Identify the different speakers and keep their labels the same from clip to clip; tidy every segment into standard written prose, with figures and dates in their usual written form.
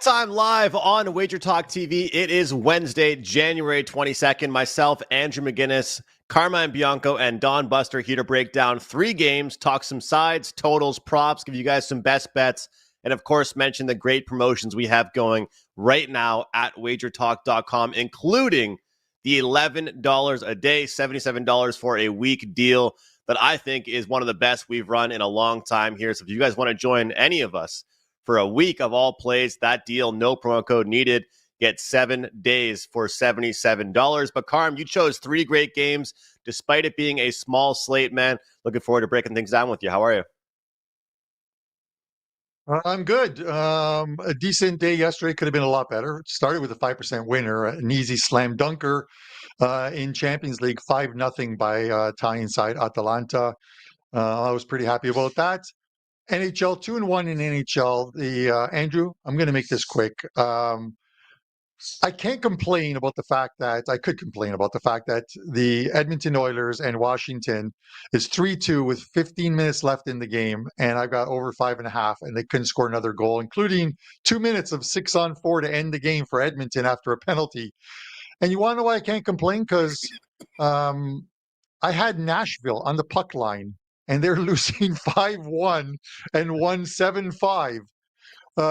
Speaker 1: PuckTime live on WagerTalk TV. It is Wednesday, January 22nd. Myself, Andrew McGinnis, Carmine Bianco, and Don Buster here to break down 3 games, talk some sides, totals, props, give you guys some best bets, and of course, mention the great promotions we have going right now at WagerTalk.com, including the $11 a day, $77 for a week deal that I think is one of the best we've run in a long time here. So if you guys want to join any of us for a week of all plays, that deal, no promo code needed. Get 7 days for $77. But Carm, you chose 3 great games, despite it being a small slate, man. Looking forward to breaking things down with you. How are you?
Speaker 2: I'm good. A decent day yesterday. Could have been a lot better. It started with a 5% winner, an easy slam dunker in Champions League, 5-0 by Italian side Atalanta. I was pretty happy about that. NHL 2-1 in NHL. Andrew, I'm going to make this quick. I could complain about the fact that the Edmonton Oilers and Washington is 3-2 with 15 minutes left in the game, and I've got over 5.5, and they couldn't score another goal, including 2 minutes of 6-on-4 to end the game for Edmonton after a penalty. And you want to know why I can't complain? Because I had Nashville on the puck line, and they're losing 5-1 and won 7-5.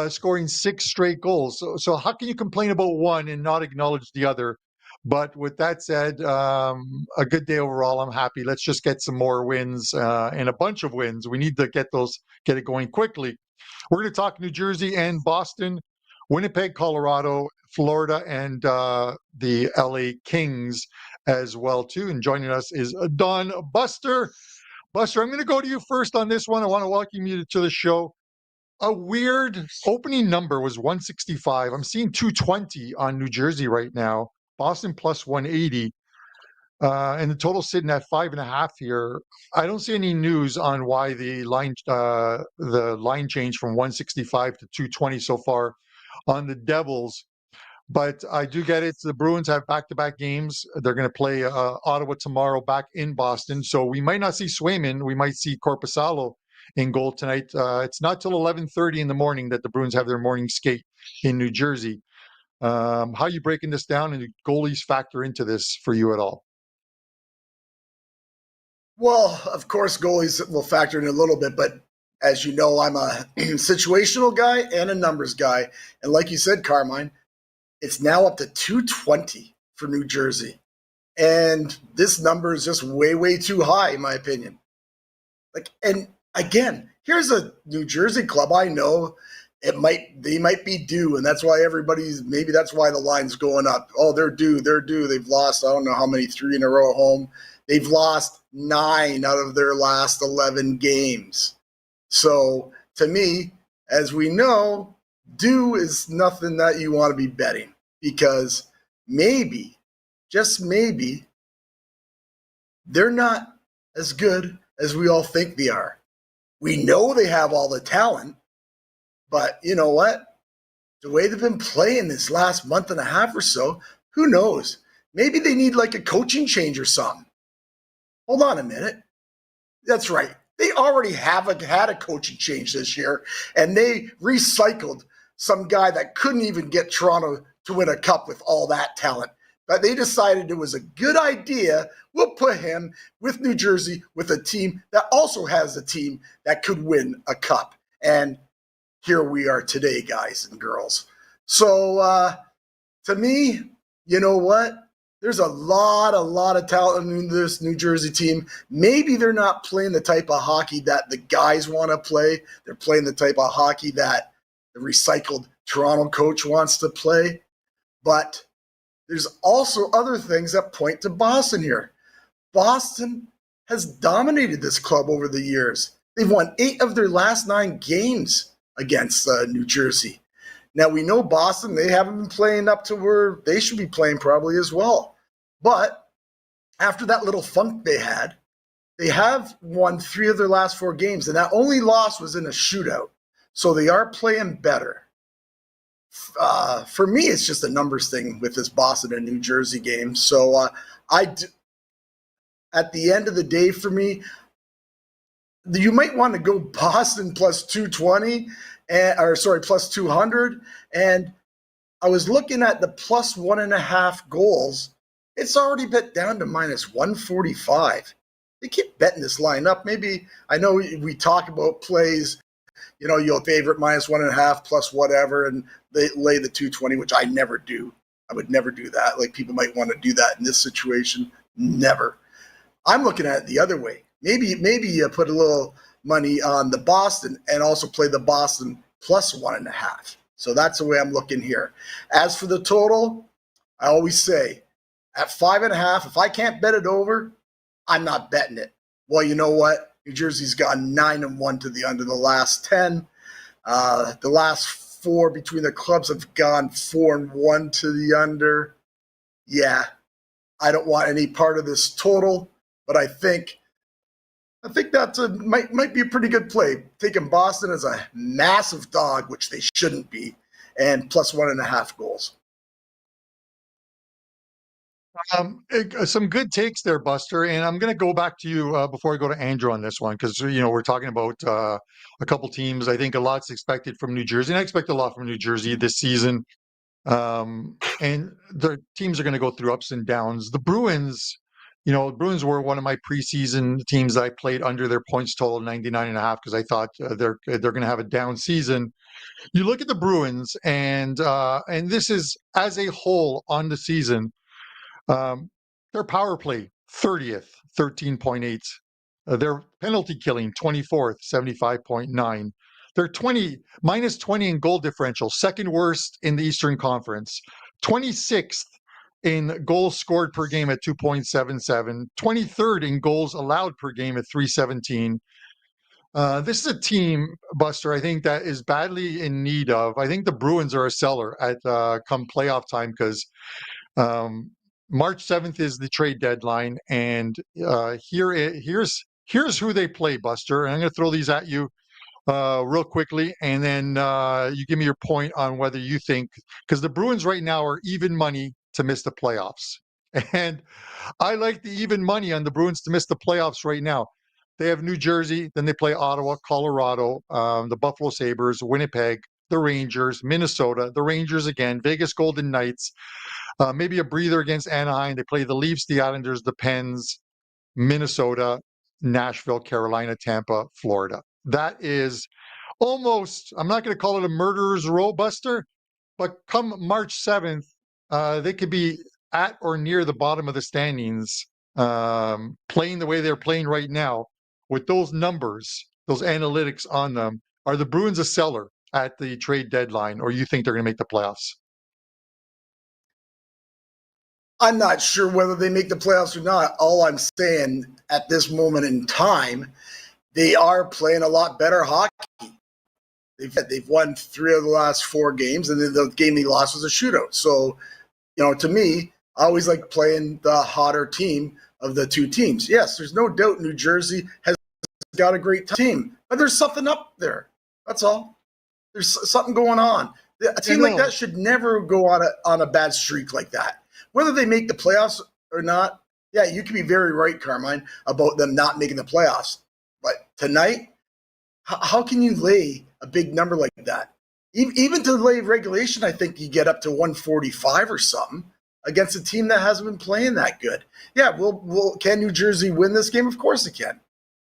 Speaker 2: Scoring 6 straight goals. So how can you complain about one and not acknowledge the other? But with that said, a good day overall. I'm happy. Let's just get some more wins and a bunch of wins. We need to get it going quickly. We're going to talk New Jersey and Boston, Winnipeg, Colorado, Florida, and the LA Kings as well too. And joining us is Don Buster. Buster, I'm going to go to you first on this one. I want to welcome you to the show. A weird opening number was 165. I'm seeing 220 on New Jersey right now. Boston plus 180. And the total sitting at 5.5 here. I don't see any news on why the line changed from 165 to 220 so far on the Devils. But I do get it. The Bruins have back-to-back games. They're going to play Ottawa tomorrow back in Boston. So we might not see Swayman. We might see Korpisalo in goal tonight. It's not till 11:30 in the morning that the Bruins have their morning skate in New Jersey. How are you breaking this down, and do goalies factor into this for you at all?
Speaker 3: Well, of course, goalies will factor in a little bit, but as you know, I'm a situational guy and a numbers guy. And like you said, Carmine, it's now up to 220 for New Jersey. And this number is just way, way too high, in my opinion. And again, here's a New Jersey club. I know they might be due, and that's why maybe that's why the line's going up. Oh, they're due. They've lost, I don't know how many, 3 in a row at home. They've lost 9 out of their last 11 games. So to me, as we know, due is nothing that you want to be betting, because maybe, just maybe, they're not as good as we all think they are. We know they have all the talent, but you know what? The way they've been playing this last month and a half or so, who knows? Maybe they need like a coaching change or something. Hold on a minute. That's right. They already had a coaching change this year, and they recycled some guy that couldn't even get Toronto to win a cup with all that talent. But they decided it was a good idea. We'll put him with New Jersey with a team that also has a team that could win a cup. And here we are today, guys and girls. So to me, you know what? There's a lot of talent in this New Jersey team. Maybe they're not playing the type of hockey that the guys want to play. They're playing the type of hockey that the recycled Toronto coach wants to play. But there's also other things that point to Boston here. Boston has dominated this club over the years. They've won 8 of their last 9 games against New Jersey. Now, we know Boston, they haven't been playing up to where they should be playing probably as well. But after that little funk they have won 3 of their last 4 games, and that only loss was in a shootout. So they are playing better. For me, it's just a numbers thing with this Boston and New Jersey game. So at the end of the day, for me, you might want to go Boston plus 220 plus 200. And I was looking at the plus 1.5 goals. It's already bet down to minus 145. They keep betting this line up. Maybe, I know we talk about plays, you'll favorite minus 1.5 plus whatever, and they lay the 220, which I never do. I would never do that. Like, people might want to do that in this situation. Never. I'm looking at it the other way. Maybe you put a little money on the Boston and also play the Boston plus 1.5. So that's the way I'm looking here. As for the total, I always say at 5.5, if I can't bet it over, I'm not betting it. Well, you know what? New Jersey's gone 9-1 to the under the last 10. The last 4 between the clubs have gone 4-1 to the under. Yeah, I don't want any part of this total, but I think that's might be a pretty good play. Taking Boston as a massive dog, which they shouldn't be, and plus 1.5 goals.
Speaker 2: Some good takes there, Buster. And I'm going to go back to you before I go to Andrew on this one, because we're talking about a couple teams. I think a lot's expected from New Jersey, and I expect a lot from New Jersey this season. And their teams are going to go through ups and downs. The Bruins. The Bruins were one of my preseason teams that I played under their points total 99.5 because I thought they're going to have a down season. You look at the Bruins, and this is as a whole on the season. Their power play 30th, 13.8. Their penalty killing 24th, 75.9. They're minus 20 in goal differential, second worst in the Eastern Conference. 26th in goals scored per game at 2.77, 23rd in goals allowed per game at 317. This is a team, Buster, I think that is badly in need of. I think the Bruins are a seller at come playoff time because March 7th is the trade deadline, and here's who they play, Buster. And I'm going to throw these at you real quickly, and then you give me your point on whether you think, because the Bruins right now are even money to miss the playoffs. And I like the even money on the Bruins to miss the playoffs right now. They have New Jersey, then they play Ottawa, Colorado, the Buffalo Sabres, Winnipeg, the Rangers, Minnesota, the Rangers again, Vegas Golden Knights, maybe a breather against Anaheim. They play the Leafs, the Islanders, the Pens, Minnesota, Nashville, Carolina, Tampa, Florida. That is almost, I'm not going to call it a murderer's row, Buster, but come March 7th, they could be at or near the bottom of the standings, playing the way they're playing right now with those numbers, those analytics on them. Are the Bruins a seller at the trade deadline, or you think they're going to make the playoffs?
Speaker 3: I'm not sure whether they make the playoffs or not. All I'm saying at this moment in time, they are playing a lot better hockey. They've won 3 of the last 4 games, and the game they lost was a shootout. So, to me, I always like playing the hotter team of the 2 teams. Yes, there's no doubt New Jersey has got a great team, but there's something up there. That's all. There's something going on. A team like that should never go on a bad streak like that. Whether they make the playoffs or not, yeah, you can be very right, Carmine, about them not making the playoffs. But tonight, how can you lay a big number like that? Even to lay regulation, I think you get up to 145 or something against a team that hasn't been playing that good. Yeah, can New Jersey win this game? Of course it can.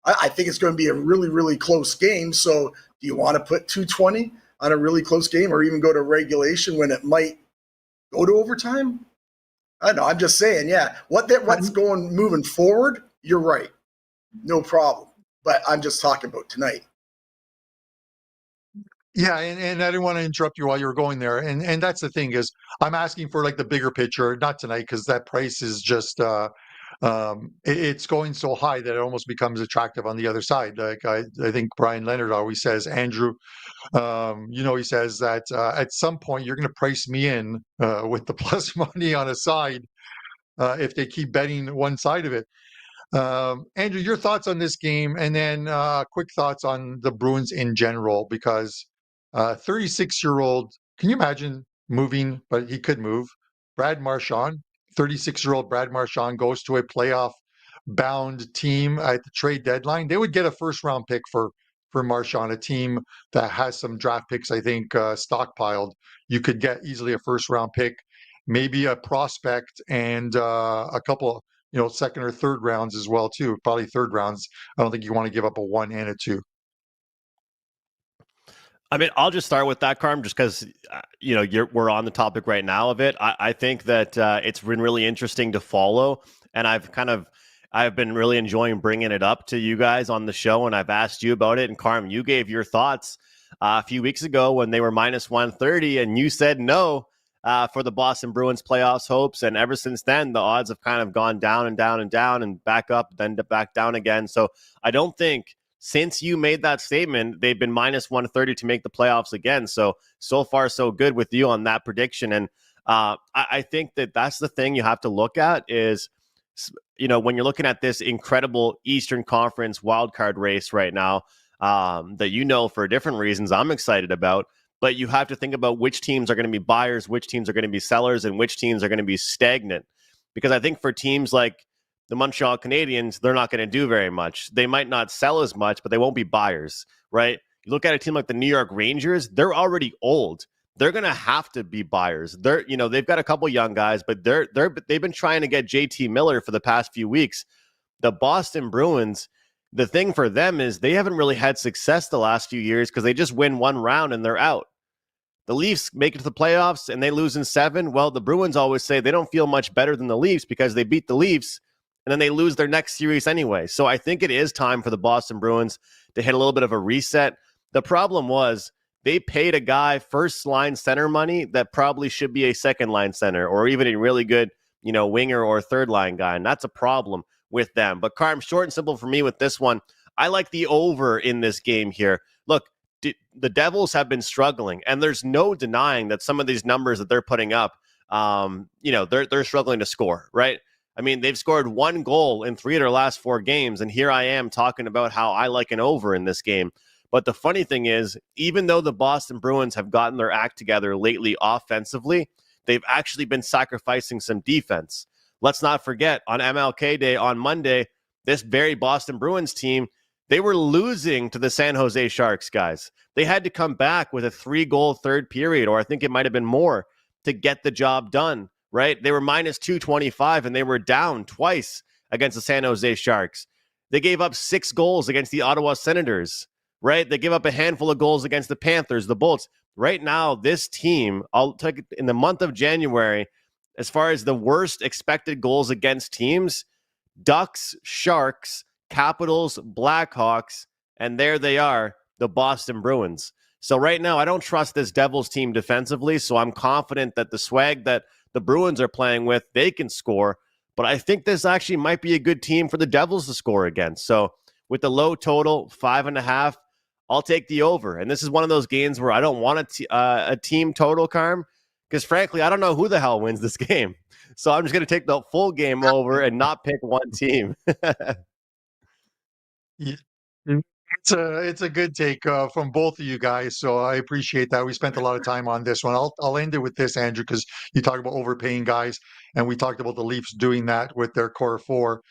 Speaker 3: I think it's going to be a really, really close game. So do you want to put 220 on a really close game or even go to regulation when it might go to overtime? I don't know. I'm just saying, yeah, what's moving forward, you're right. No problem. But I'm just talking about tonight.
Speaker 2: Yeah, and I didn't want to interrupt you while you were going there. And that's the thing is I'm asking for like the bigger picture, not tonight, because that price is just it's going so high that it almost becomes attractive on the other side. Like I think Brian Leonard always says, Andrew, he says that at some point you're going to price me in with the plus money on a side if they keep betting one side of it. Andrew, your thoughts on this game, and then quick thoughts on the Bruins in general, because 36-year-old, can you imagine moving, but he could move, Brad Marchand, 36-year-old Brad Marchand goes to a playoff bound team at the trade deadline. They would get a first round pick for for Marchand, a team that has some draft picks, I think, stockpiled. You could get easily a first-round pick, maybe a prospect, and a couple, second or third rounds as well, too. Probably third rounds. I don't think you want to give up a 1 and a 2.
Speaker 1: I mean, I'll just start with that, Carm, just because, we're on the topic right now of it. I think that it's been really interesting to follow, and I've been really enjoying bringing it up to you guys on the show, and I've asked you about it. And Carm, you gave your thoughts a few weeks ago when they were minus 130, and you said no for the Boston Bruins playoffs hopes. And ever since then, the odds have kind of gone down and down and down and back up, then back down again. So I don't think since you made that statement, they've been minus 130 to make the playoffs again. So far, so good with you on that prediction. And I think that that's the thing you have to look at is, when you're looking at this incredible Eastern Conference wildcard race right now, that for different reasons I'm excited about, but you have to think about which teams are going to be buyers, which teams are going to be sellers, and which teams are going to be stagnant. Because I think for teams like the Montreal Canadiens, they're not going to do very much. They might not sell as much, but they won't be buyers, right? You look at a team like the New York Rangers, they're already old. They're going to have to be buyers. They've got a couple young guys, but they've been trying to get JT Miller for the past few weeks. The Boston Bruins, the thing for them is they haven't really had success the last few years because they just win one round and they're out. The Leafs make it to the playoffs and they lose in 7. Well, the Bruins always say they don't feel much better than the Leafs because they beat the Leafs and then they lose their next series anyway. So I think it is time for the Boston Bruins to hit a little bit of a reset. The problem was they paid a guy first-line center money that probably should be a second-line center or even a really good, winger or third-line guy, and that's a problem with them. But, Carm, short and simple for me with this one, I like the over in this game here. Look, the Devils have been struggling, and there's no denying that some of these numbers that they're putting up, they're struggling to score, right? I mean, they've scored 1 goal in 3 of their last 4 games, and here I am talking about how I like an over in this game. But the funny thing is, even though the Boston Bruins have gotten their act together lately offensively, they've actually been sacrificing some defense. Let's not forget, on MLK Day on Monday, this very Boston Bruins team, they were losing to the San Jose Sharks, guys. They had to come back with a 3-goal third period, or I think it might have been more, to get the job done. Right? They were minus 225 and they were down twice against the San Jose Sharks. They gave up 6 goals against the Ottawa Senators, right? They gave up a handful of goals against the Panthers, the Bolts. Right now, this team, I'll take it in the month of January, as far as the worst expected goals against teams, Ducks, Sharks, Capitals, Blackhawks, and there they are, the Boston Bruins. So right now, I don't trust this Devils team defensively, so I'm confident that the swag that the Bruins are playing with, they can score. But I think this actually might be a good team for the Devils to score against. So with the low total, 5.5, I'll take the over. And this is one of those games where I don't want a team total, Carm, because frankly, I don't know who the hell wins this game. So I'm just going to take the full game over and not pick one team.
Speaker 2: Yeah. It's a good take from both of you guys, so I appreciate that. We spent a lot of time on this one. I'll end it with this, Andrew, because you talked about overpaying guys, and we talked about the Leafs doing that with their core 4.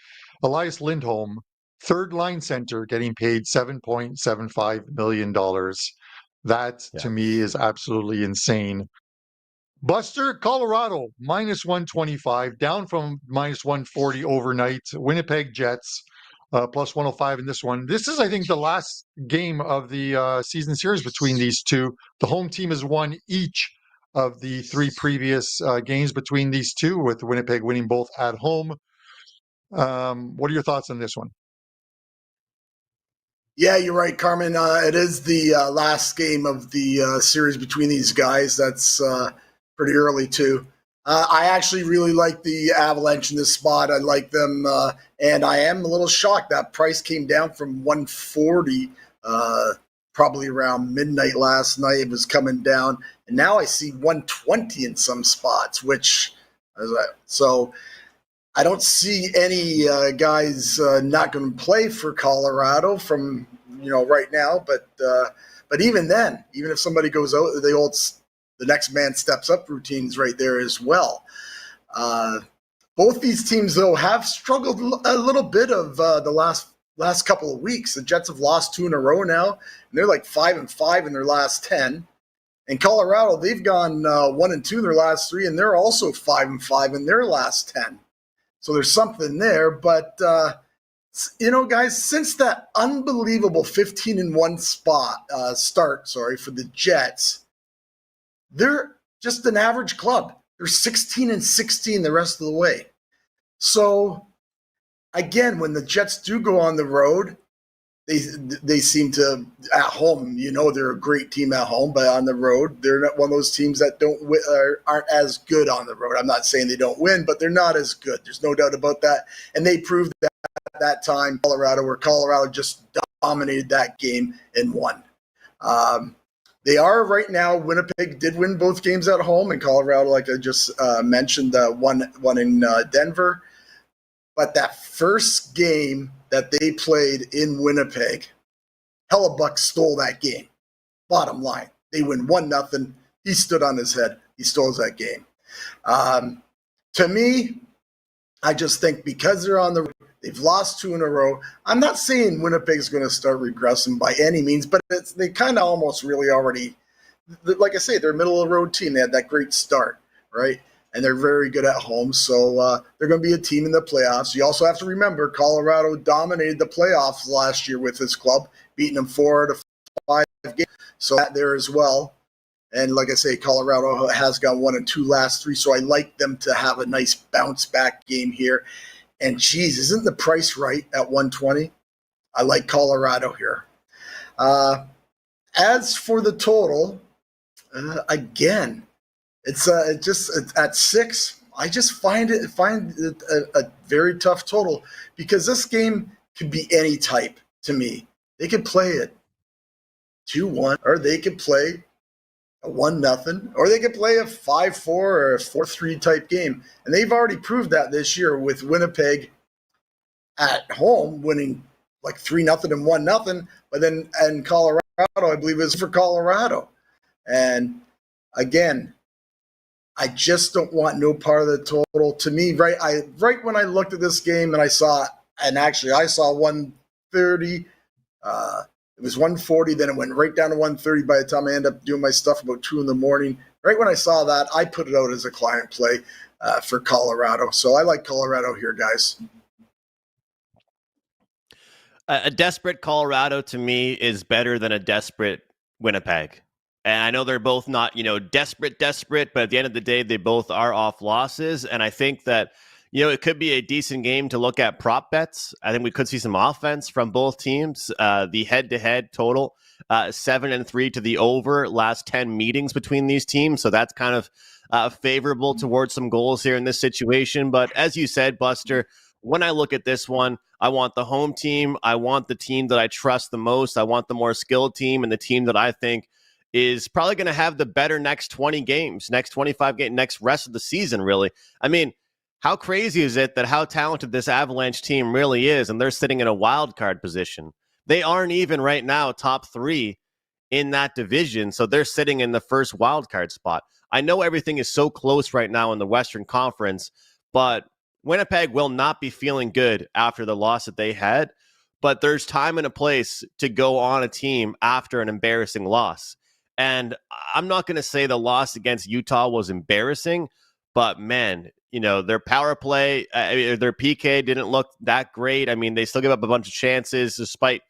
Speaker 2: Elias Lindholm, third line center, getting paid $7.75 million. That to me is absolutely insane. Buster, Colorado, minus 125, down from minus 140 overnight. Winnipeg Jets, plus 105 in this one. This is, I think, the last game of the season series between these two. The home team has won each of the 3 previous games between these two, with Winnipeg winning both at home. What are your thoughts on this one?
Speaker 3: Yeah, you're right, Carmen. It is the last game of the series between these guys. That's pretty early, too. I actually really like the Avalanche in this spot. I like them, and I am a little shocked that price came down from 140 probably around midnight last night. It was coming down, and now I see 120 in some spots, so I don't see any guys not going to play for Colorado from right now. But even then, even if somebody goes out, the next man steps up routines right there as well. Both these teams, though, have struggled a little bit of the last last couple of weeks. The Jets have lost 2 in a row now, and they're like 5-5 in their last 10. And Colorado, they've gone 1-2 in their last 3, and they're also 5-5 in their last 10. So there's something there. But, guys, since that unbelievable 15-1 start for the Jets, they're just an average club. They're 16-16 the rest of the way. So, again, when the Jets do go on the road, they seem to, at home, they're a great team at home, but on the road, they're not one of those teams that aren't as good on the road. I'm not saying they don't win, but they're not as good. There's no doubt about that. And they proved that at that time, Colorado just dominated that game and won. They are right now, Winnipeg did win both games at home, and Colorado, like I just mentioned, one in Denver. But that first game that they played in Winnipeg, Hellebuck stole that game. Bottom line, they win 1-0. He stood on his head. He stole that game. To me, I just think because they're on the road, they've lost 2 in a row. I'm not saying Winnipeg's going to start regressing by any means, but they kind of almost really already, like I say, they're a middle-of-the-road team. They had that great start, right? And they're very good at home, so they're going to be a team in the playoffs. You also have to remember Colorado dominated the playoffs last year with this club, beating them 4-5 games, so that there as well. And like I say, Colorado has got 1-2 last 3, so I like them to have a nice bounce-back game here. And, geez, isn't the price right at 120? I like Colorado here. As for the total, again, it's at 6. I just find it a very tough total because this game could be any type to me. They could play it 2-1, or they could play a 1-0, or they could play a 5-4 or a 4-3 type game. And they've already proved that this year with Winnipeg at home winning like 3-0 and 1-0, but then and Colorado, I believe, is for Colorado. And again, I just don't want no part of the total. To me, right when I looked at this game and I saw 130. It was 140, then it went right down to 130 by the time I ended up doing my stuff about 2 in the morning. Right when I saw that, I put it out as a client play for Colorado. So I like Colorado here, guys.
Speaker 1: A desperate Colorado to me is better than a desperate Winnipeg. And I know they're both not, desperate, but at the end of the day, they both are off losses. And I think that, it could be a decent game to look at prop bets. I think we could see some offense from both teams. The head-to-head total, 7-3 to the over last 10 meetings between these teams. So that's kind of favorable towards some goals here in this situation. But as you said, Buster, when I look at this one, I want the home team. I want the team that I trust the most. I want the more skilled team and the team that I think is probably going to have the better next 20 games, next 25 games, next rest of the season, really. I mean, how crazy is it that how talented this Avalanche team really is, and they're sitting in a wild card position? They aren't even right now top 3 in that division, so they're sitting in the first wild card spot. I know everything is so close right now in the Western Conference, but Winnipeg will not be feeling good after the loss that they had, but there's time and a place to go on a team after an embarrassing loss. And I'm not going to say the loss against Utah was embarrassing, but man, their power play, their PK didn't look that great. I mean, they still give up a bunch of chances despite,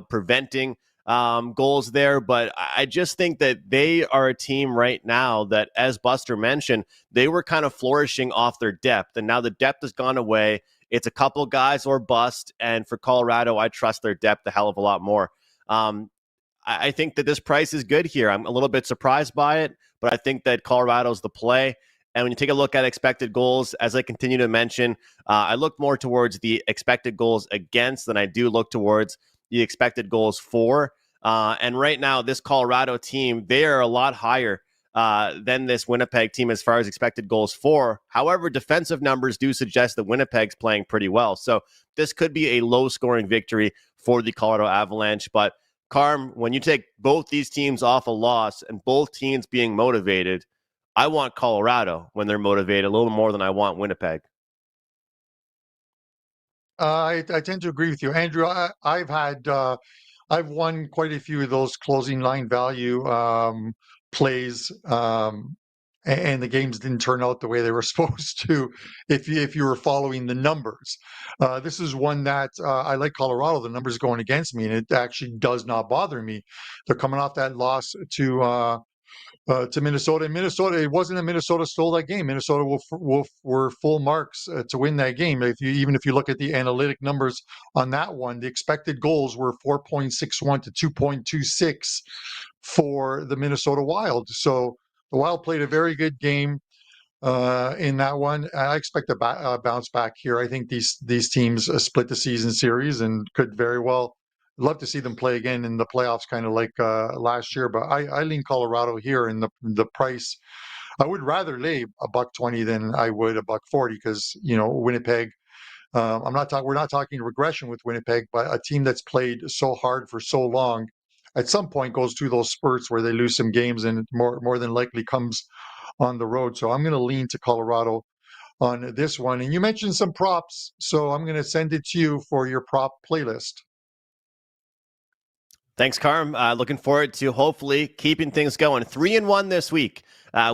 Speaker 1: preventing goals there. But I just think that they are a team right now that, as Buster mentioned, they were kind of flourishing off their depth. And now the depth has gone away. It's a couple guys or bust. And for Colorado, I trust their depth a hell of a lot more. I think that this price is good here. I'm a little bit surprised by it, but I think that Colorado's the play. And when you take a look at expected goals, as I continue to mention, I look more towards the expected goals against than I do look towards the expected goals for. And right now, this Colorado team, they are a lot higher than this Winnipeg team as far as expected goals for. However, defensive numbers do suggest that Winnipeg's playing pretty well. So this could be a low-scoring victory for the Colorado Avalanche. But Carm, when you take both these teams off a loss and both teams being motivated, I want Colorado when they're motivated a little more than I want Winnipeg.
Speaker 2: I tend to agree with you, Andrew. I've won quite a few of those closing line value plays, and the games didn't turn out the way they were supposed to. If you were following the numbers, this is one that I like Colorado. The numbers going against me, and it actually does not bother me. They're coming off that loss to Minnesota. And Minnesota, it wasn't a Minnesota stole that game. Minnesota were full marks to win that game. Even if you look at the analytic numbers on that one, the expected goals were 4.61 to 2.26 for the Minnesota Wild. So the Wild played a very good game in that one. I expect a bounce back here. I think these teams split the season series and could very well love to see them play again in the playoffs, kind of like last year. But I lean Colorado here, in the price. I would rather lay $1.20 than I would $1.40, because Winnipeg. We're not talking regression with Winnipeg, but a team that's played so hard for so long, at some point goes through those spurts where they lose some games, and more than likely comes on the road. So I'm going to lean to Colorado on this one. And you mentioned some props, so I'm going to send it to you for your prop playlist.
Speaker 1: Thanks, Carm. Looking forward to hopefully keeping things going. 3-1 this week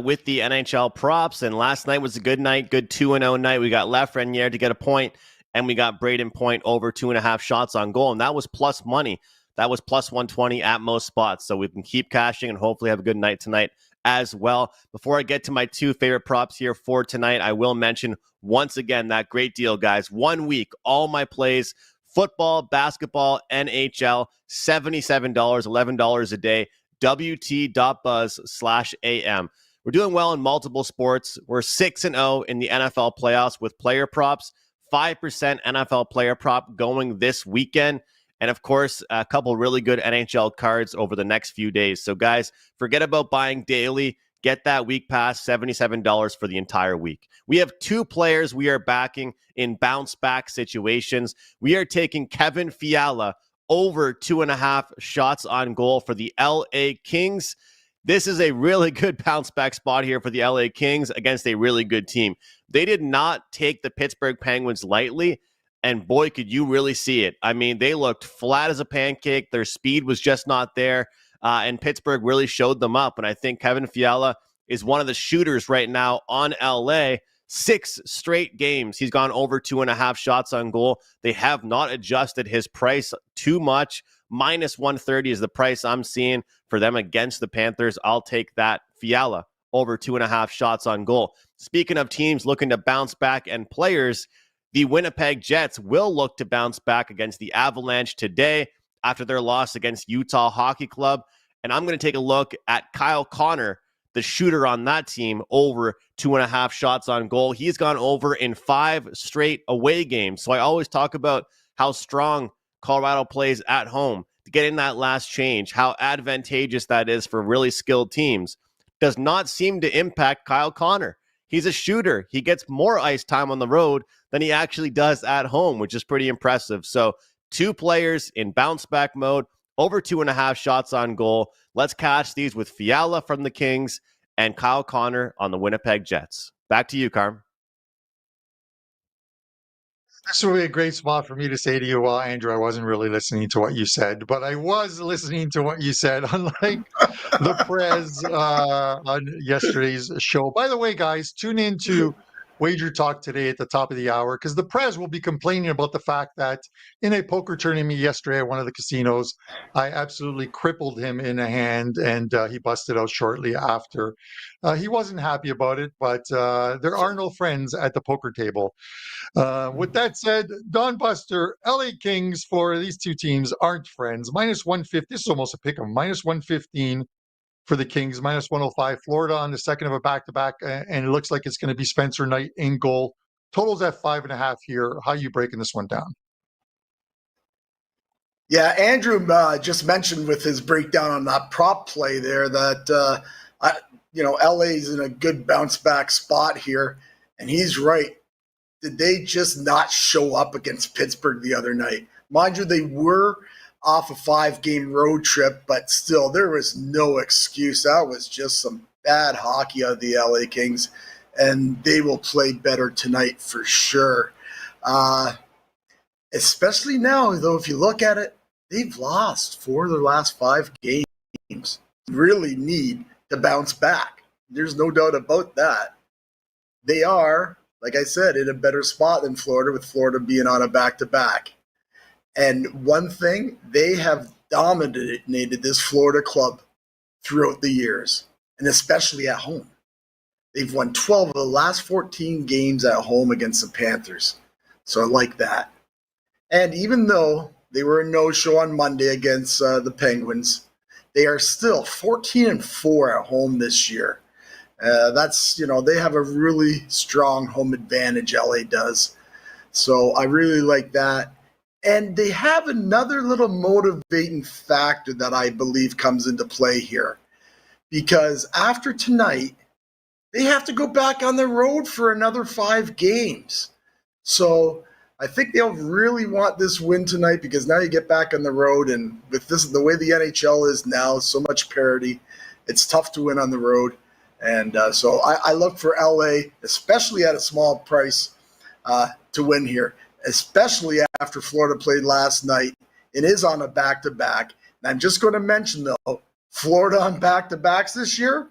Speaker 1: with the NHL props. And last night was a good night, good 2-0 night. We got Lafreniere to get a point, and we got Braden Point over 2.5 shots on goal. And that was plus money. That was plus 120 at most spots. So we can keep cashing and hopefully have a good night tonight as well. Before I get to my two favorite props here for tonight, I will mention once again that great deal, guys. 1 week, all my plays, football, basketball, NHL, $77, $11 a day, wt.buzz/am. We're doing well in multiple sports. We're 6-0 in the NFL playoffs with player props, 5% NFL player prop going this weekend. And of course, a couple really good NHL cards over the next few days. So guys, forget about buying daily. Get that week pass, $77 for the entire week. We have two players we are backing in bounce back situations. We are taking Kevin Fiala over 2.5 shots on goal for the LA Kings. This is a really good bounce back spot here for the LA Kings against a really good team. They did not take the Pittsburgh Penguins lightly, and boy, could you really see it. I mean, they looked flat as a pancake. Their speed was just not there. And Pittsburgh really showed them up. And I think Kevin Fiala is one of the shooters right now on LA. 6 straight games, he's gone over 2.5 shots on goal. They have not adjusted his price too much. Minus 130 is the price I'm seeing for them against the Panthers. I'll take that. Fiala over 2.5 shots on goal. Speaking of teams looking to bounce back and players, the Winnipeg Jets will look to bounce back against the Avalanche today after their loss against Utah Hockey Club. And I'm going to take a look at Kyle Connor, the shooter on that team, over 2.5 shots on goal. He's gone over in 5 straight away games. So I always talk about how strong Colorado plays at home to get in that last change, how advantageous that is for really skilled teams. Does not seem to impact Kyle Connor. He's a shooter. He gets more ice time on the road than he actually does at home, which is pretty impressive. So 2 players in bounce back mode, over 2.5 shots on goal. Let's catch these with Fiala from the Kings and Kyle Connor on the Winnipeg Jets. Back to you, Carm.
Speaker 2: This would be a great spot for me to say to you, well, Andrew, I wasn't really listening to what you said, but I was listening to what you said, unlike the Prez on yesterday's show. By the way, guys, tune in to Wager Talk today at the top of the hour, because the Prez will be complaining about the fact that in a poker tournament yesterday at one of the casinos, I absolutely crippled him in a hand, and he busted out shortly after. He wasn't happy about it, but there are no friends at the poker table. With that said, Don Buster, LA Kings for these two teams aren't friends. Minus 150. This is almost a pick 'em. Minus 115 for the Kings. Minus 105. Florida on the second of a back-to-back, and it looks like it's going to be Spencer Knight in goal. Totals at 5.5 here. How are you breaking this one down?
Speaker 3: Yeah, Andrew just mentioned with his breakdown on that prop play there that LA's in a good bounce back spot here, and he's right. Did they just not show up against Pittsburgh the other night? Mind you, they were off a 5-game road trip, but still, there was no excuse. That was just some bad hockey out of the LA Kings, and they will play better tonight for sure. Especially now, though, if you look at it, they've lost 4 of their last 5 games. Really need to bounce back. There's no doubt about that. They are, like I said, in a better spot than Florida, with Florida being on a back-to-back. And one thing, they have dominated this Florida club throughout the years, and especially at home. They've won 12 of the last 14 games at home against the Panthers. So I like that. And even though they were a no-show on Monday against the Penguins, they are still 14-4 at home this year. That's, they have a really strong home advantage, LA does. So I really like that. And they have another little motivating factor that I believe comes into play here. Because after tonight, they have to go back on the road for another 5 games. So I think they'll really want this win tonight, because now you get back on the road, and with this, the way the NHL is now, so much parity, it's tough to win on the road. And so I look for LA, especially at a small price, to win here, especially after Florida played last night. It is on a back-to-back. And I'm just going to mention, though, Florida on back-to-backs this year,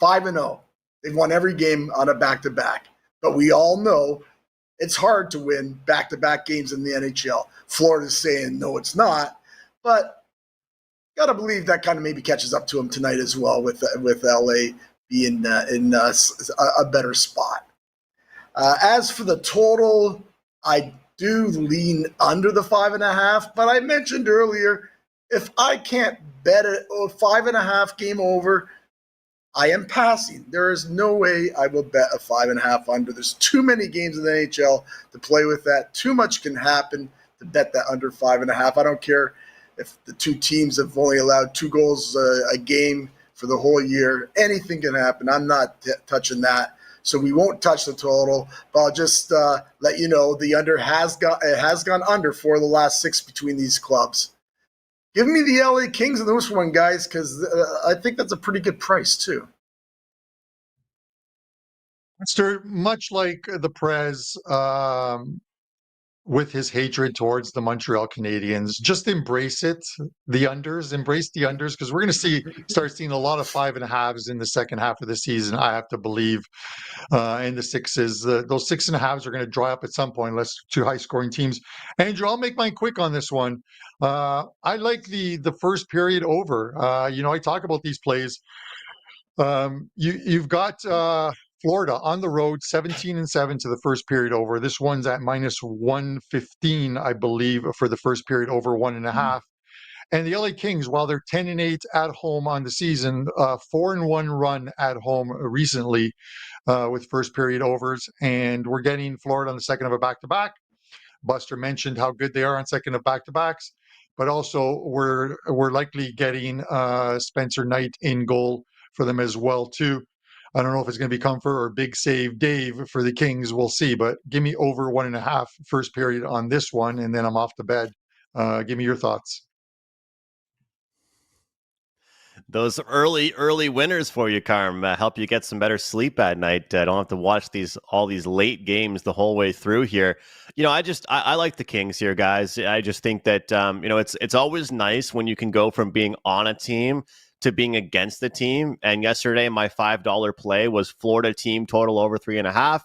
Speaker 3: 5-0. They've won every game on a back-to-back. But we all know it's hard to win back-to-back games in the NHL. Florida's saying, no, it's not. But got to believe that kind of maybe catches up to them tonight as well, with LA being in a better spot. As for the total, I do lean under the 5.5, but I mentioned earlier, if I can't bet a 5.5 game over, I am passing. There is no way I will bet a 5.5 under. There's too many games in the NHL to play with that. Too much can happen to bet that under 5.5. I don't care if the two teams have only allowed 2 goals a game for the whole year. Anything can happen. I'm not touching that. So we won't touch the total, but I'll just let you know the under has gone under 4 of the last 6 between these clubs. Give me the LA Kings in this one, guys, because I think that's a pretty good price, too.
Speaker 2: Mr. Much like the Prez, with his hatred towards the Montreal Canadiens, just embrace it. Embrace the unders, because we're going to start seeing a lot of 5.5s in the second half of the season, I have to believe. And the 6s, those 6.5s are going to dry up at some point, unless 2 high-scoring teams. Andrew, I'll make mine quick on this one. I like the first period over. I talk about these plays. You've got Florida on the road, 17-7 to the first period over. This one's at -115, I believe, for the first period over 1.5. And the LA Kings, while they're 10-8 at home on the season, 4-1 run at home recently with first period overs. And we're getting Florida on the second of a back-to-back. Buster mentioned how good they are on second of back-to-backs, but also we're likely getting Spencer Knight in goal for them as well, too. I don't know if it's going to be Comfort or Big Save Dave for the Kings. We'll see, but give me over 1.5 first period on this one, and then I'm off to bed. Give me your thoughts.
Speaker 1: Those early winners for you, Carm, help you get some better sleep at night. Don't have to watch all these late games the whole way through here. I like the Kings here, guys. I just think that it's always nice when you can go from being on a team to being against the team. And yesterday, my $5 play was Florida team total over 3.5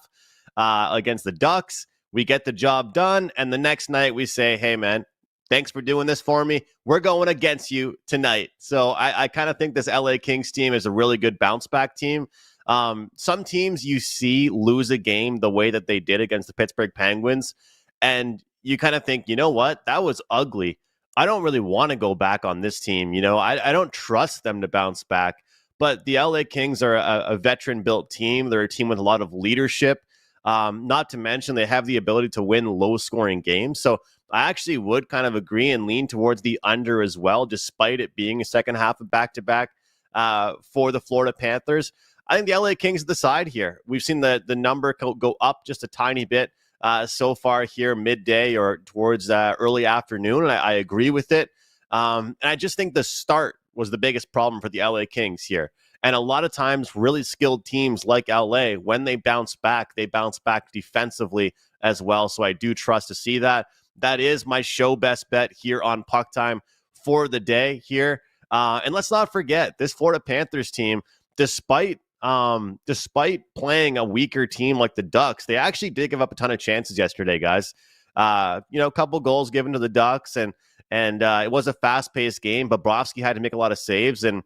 Speaker 1: against the Ducks. We get the job done, and the next night we say, "Hey, man, thanks for doing this for me. We're going against you tonight." So I kind of think this LA Kings team is a really good bounce back team. Some teams you see lose a game the way that they did against the Pittsburgh Penguins, and you kind of think, you know what? That was ugly. I don't really want to go back on this team. I don't trust them to bounce back. But the LA Kings are a veteran-built team. They're a team with a lot of leadership. Not to mention they have the ability to win low-scoring games. So I actually would kind of agree and lean towards the under as well, despite it being a second half of back-to-back for the Florida Panthers. I think the LA Kings are the side here. We've seen the number go up just a tiny bit so far here midday or towards early afternoon, and I agree with it. And I just think the start was the biggest problem for the LA Kings here. And a lot of times, really skilled teams like LA, when they bounce back defensively as well. So I do trust to see that. that is my show best bet here on Puck Time for the day here. And let's not forget this Florida Panthers team, despite playing a weaker team like the Ducks, they actually did give up a ton of chances yesterday, guys. A couple goals given to the Ducks, and it was a fast-paced game, but Bobrovsky had to make a lot of saves. And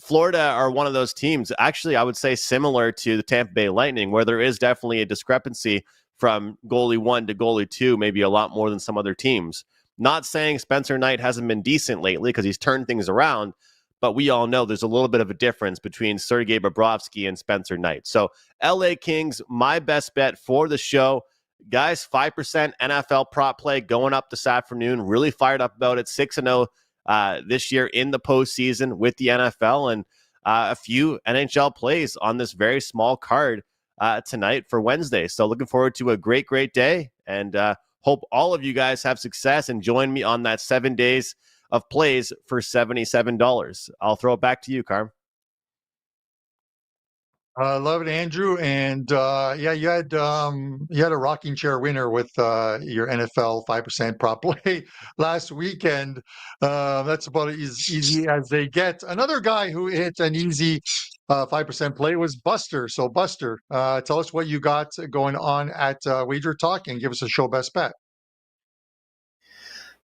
Speaker 1: Florida are one of those teams, actually, I would say similar to the Tampa Bay Lightning, where there is definitely a discrepancy from goalie 1 to goalie 2, maybe a lot more than some other teams. Not saying Spencer Knight hasn't been decent lately because he's turned things around, but we all know there's a little bit of a difference between Sergei Bobrovsky and Spencer Knight. So LA Kings, my best bet for the show. Guys, 5% NFL prop play going up this afternoon. Really fired up about it. 6-0 this year in the postseason with the NFL, and a few NHL plays on this very small card tonight for Wednesday. So looking forward to a great, great day, and hope all of you guys have success and join me on that 7 days of plays for $77. I'll throw it back to you, Carm.
Speaker 2: Love it, Andrew. And you had a rocking chair winner with your NFL 5% prop play last weekend. That's about as easy as they get. Another guy who hit an easy 5% play was Buster. So Buster, tell us what you got going on at WagerTalk and give us a show best bet.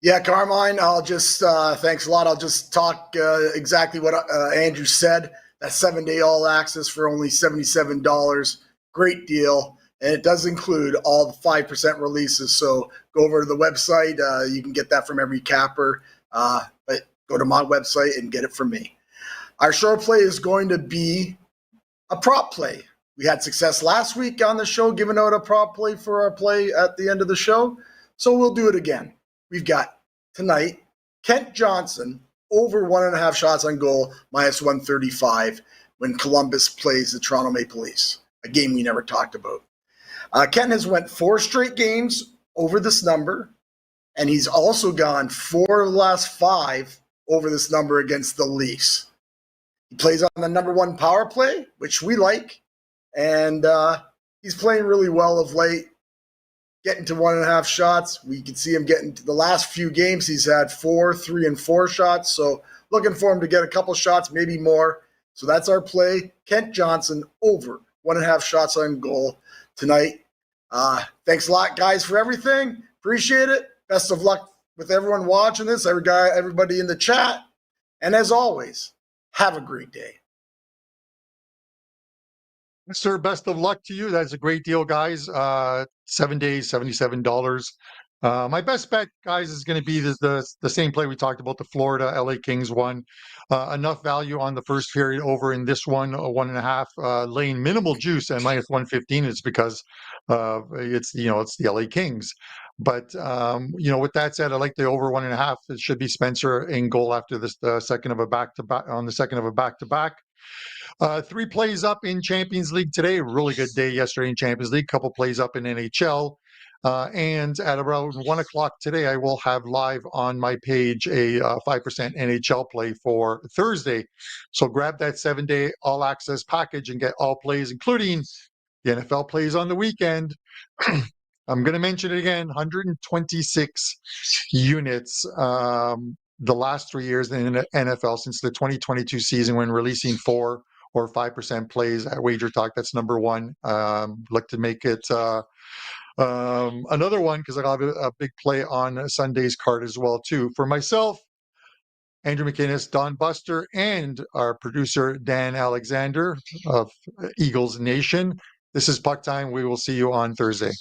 Speaker 3: Yeah, Carmine, I'll just, thanks a lot. I'll just talk exactly what Andrew said. That 7-day all access for only $77. Great deal. And it does include all the 5% releases. So go over to the website. You can get that from every capper. But go to my website and get it from me. Our short play is going to be a prop play. We had success last week on the show, giving out a prop play for our play at the end of the show. So we'll do it again. We've got tonight Kent Johnson over 1.5 shots on goal, minus 135 when Columbus plays the Toronto Maple Leafs, a game we never talked about. Kent has went 4 straight games over this number, and he's also gone 4 of the last 5 over this number against the Leafs. He plays on the number 1 power play, which we like, and he's playing really well of late. Getting to 1.5 shots. We can see him getting to the last few games. He's had 4, 3, and 4 shots. So looking for him to get a couple shots, maybe more. So that's our play. Kent Johnson over 1.5 shots on goal tonight. Thanks a lot, guys, for everything. Appreciate it. Best of luck with everyone watching this, everybody in the chat. And as always, have a great day.
Speaker 2: Sir, best of luck to you. That's a great deal, guys. 7 days, $77. My best bet, guys, is going to be the same play we talked about, the Florida LA Kings one. Enough value on the first period over in this one, 1.5, laying minimal juice and minus 115 is because it's the LA Kings. But with that said, I like the over 1.5. It should be Spencer in goal after this second of a back-to-back. 3 plays up in Champions League today. Really good day yesterday in Champions League. Couple plays up in NHL. And at around 1 o'clock today, I will have live on my page a 5% NHL play for Thursday. So grab that 7-day all access package and get all plays, including the NFL plays on the weekend. I'm going to mention it again, 126 units the last 3 years in the NFL since the 2022 season when releasing 4 or 5% plays at WagerTalk. That's number 1. Look to make it another one because I have a big play on Sunday's card as well too. For myself, Andrew McInnes, Don Buster, and our producer Dan Alexander of Eagles Nation. This is Puck Time. We will see you on Thursday.